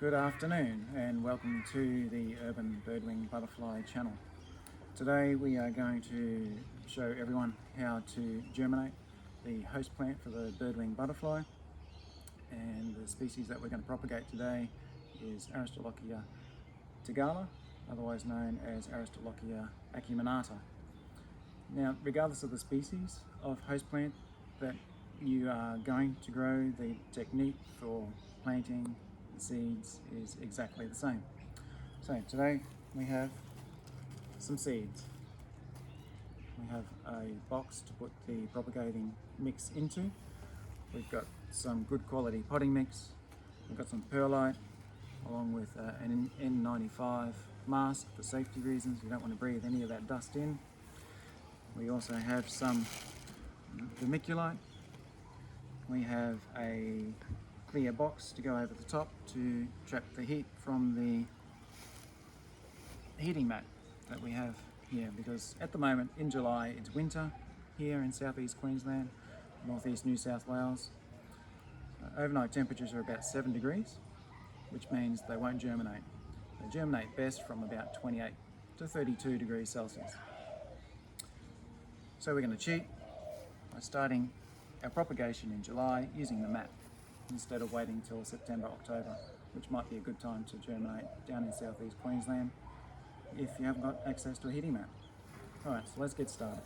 Good afternoon and welcome to the Urban Birdwing Butterfly channel. Today we are going to show everyone how to germinate the host plant for the Birdwing Butterfly, and the species that we're going to propagate today is Pararistolochia tigala, otherwise known as Pararistolochia acuminata. Now, regardless of the species of host plant that you are going to grow, the technique for planting the seeds is exactly the same. So today we have some seeds. We have a box to put the propagating mix into. We've got some good quality potting mix. We've got some perlite along with an N95 mask for safety reasons. You don't want to breathe any of that dust in. We also have some vermiculite. We have a clear box to go over the top to trap the heat from the heating mat that we have here, because at the moment in July it's winter here in southeast Queensland, northeast New South Wales. Overnight temperatures are about 7 degrees, which means they won't germinate. They germinate best from about 28 to 32 degrees Celsius. So we're going to cheat by starting our propagation in July using the mat instead of waiting till September, October, which might be a good time to germinate down in southeast Queensland if you haven't got access to a heating mat. Alright, so let's get started.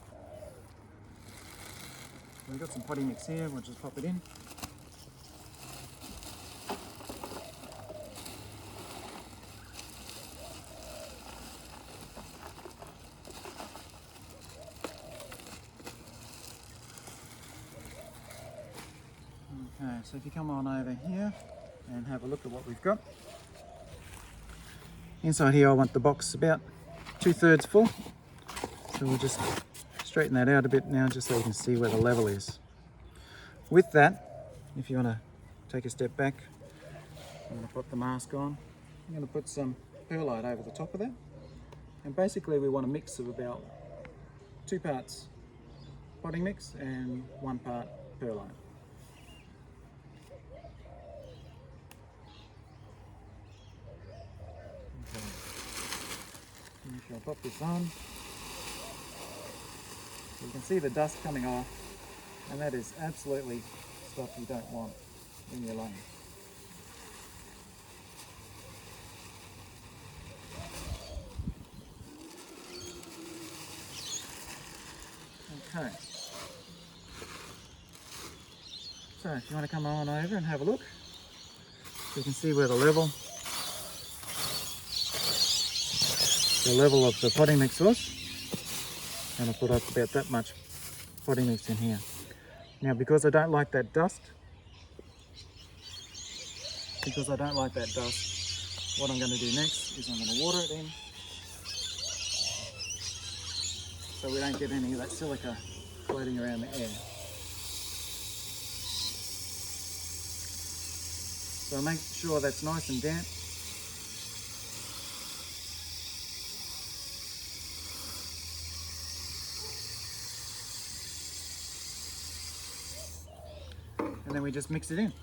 We've got some potting mix here, we'll just pop it in. Okay, so if you come on over here and have a look at what we've got. Inside here I want the box about 2/3 full. So we'll just straighten that out a bit now just so you can see where the level is. With that, if you want to take a step back, I'm going to put the mask on. I'm going to put some perlite over the top of that. And basically we want a mix of about 2 parts potting mix and 1 part perlite. I'll pop this on. You can see the dust coming off, and that is absolutely stuff you don't want in your lane. Okay. So if you want to come on over and have a look, you can see where the level of the potting mix was, and I put up about that much potting mix in here. Now, because I don't like that dust, what I'm going to do next is I'm going to water it in so we don't get any of that silica floating around the air. So make sure that's nice and damp. And then we just mix it in.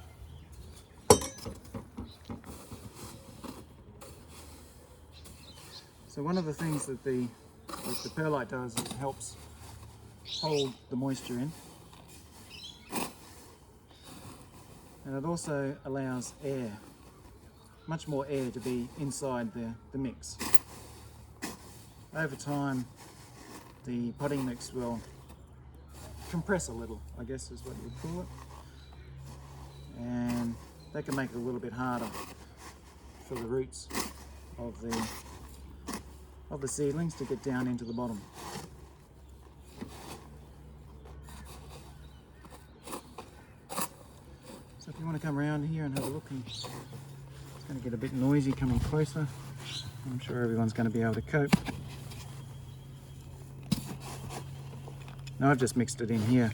So one of the things that the perlite does is it helps hold the moisture in. And it also allows air, much more air, to be inside the mix. Over time, the potting mix will compress a little, I guess is what you'd call it. And that can make it a little bit harder for the roots of the seedlings to get down into the bottom. So if you want to come around here and have a look, and it's going to get a bit noisy coming closer. I'm sure everyone's going to be able to cope. Now I've just mixed it in here,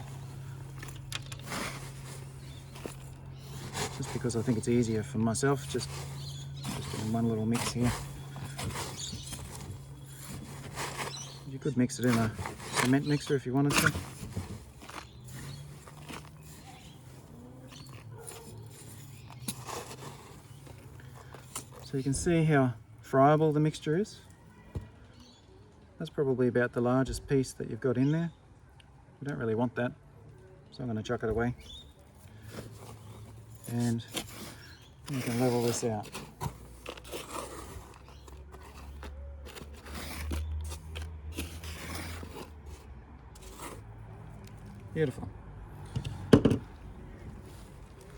just because I think it's easier for myself, just in one little mix here. You could mix it in a cement mixer if you wanted to. So you can see how friable the mixture is. That's probably about the largest piece that you've got in there. We don't really want that, so I'm going to chuck it away. And you can level this out. Beautiful.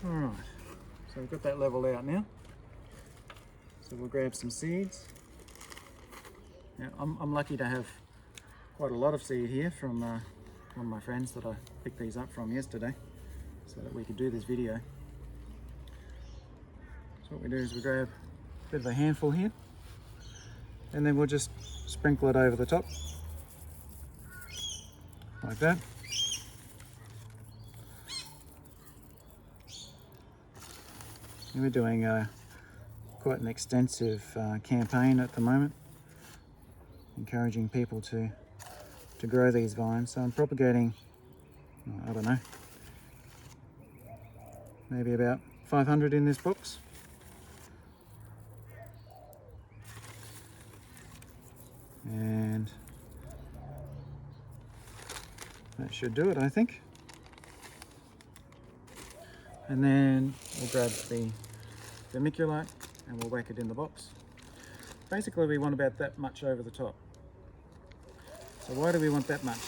Alright, so we've got that leveled out now. So we'll grab some seeds. Now, I'm lucky to have quite a lot of seed here from one of my friends that I picked these up from yesterday so that we could do this video. So what we do is we grab a bit of a handful here and then we'll just sprinkle it over the top like that. And we're doing quite an extensive campaign at the moment, encouraging people to grow these vines. So I'm propagating, I don't know, maybe about 500 in this box. And that should do it, I think. And then we'll grab the vermiculite and we'll whack it in the box. Basically we want about that much over the top. So why do we want that much?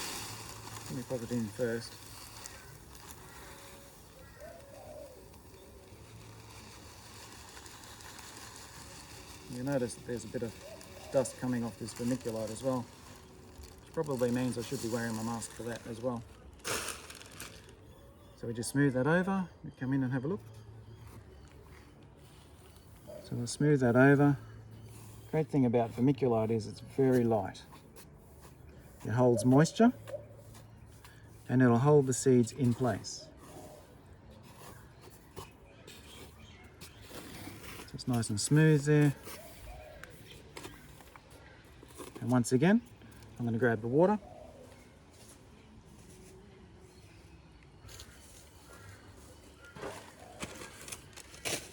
Let me pop it in first. You'll notice that there's a bit of dust coming off this vermiculite as well, which probably means I should be wearing my mask for that as well. So we just smooth that over, we come in and have a look. So we'll smooth that over. Great thing about vermiculite is it's very light. It holds moisture and it'll hold the seeds in place. So it's nice and smooth there. And once again, I'm going to grab the water.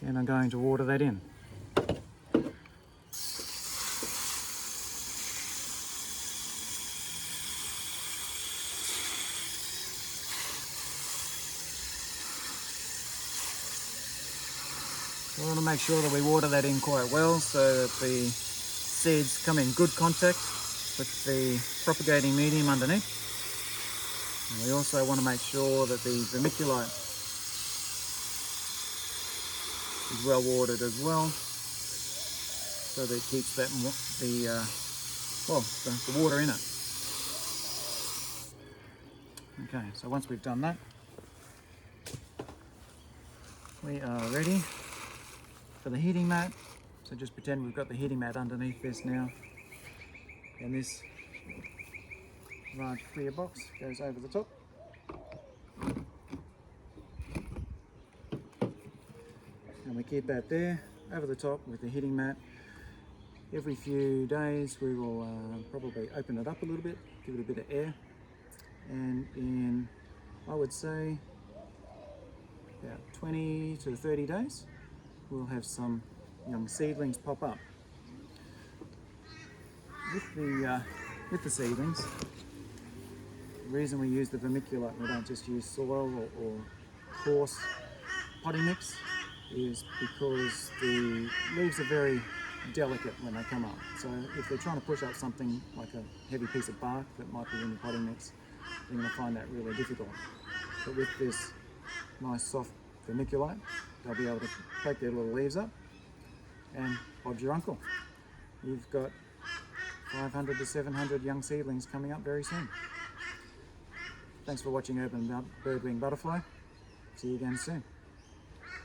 And I'm going to water that in. We want to make sure that we water that in quite well so that the seeds come in good contact with the propagating medium underneath. And we also want to make sure that the vermiculite is well watered as well, so that it keeps that the water in it. Okay, so once we've done that, we are ready for the heating mat. So just pretend we've got the heating mat underneath this now, and this large clear box goes over the top. And we keep that there over the top with the heating mat. Every few days we will probably open it up a little bit, give it a bit of air, and in, I would say, about 20 to 30 days we'll have some young seedlings pop up. With the seedlings, the reason we use the vermiculite, we don't just use soil or coarse potting mix, is because the leaves are very delicate when they come up. So if they're trying to push up something like a heavy piece of bark that might be in the potting mix, they're going to find that really difficult. But with this nice soft vermiculite, they'll be able to break their little leaves up, and Bob's your uncle. You've got 500 to 700 young seedlings coming up very soon. Thanks for watching Urban Birdwing Butterfly. See you again soon.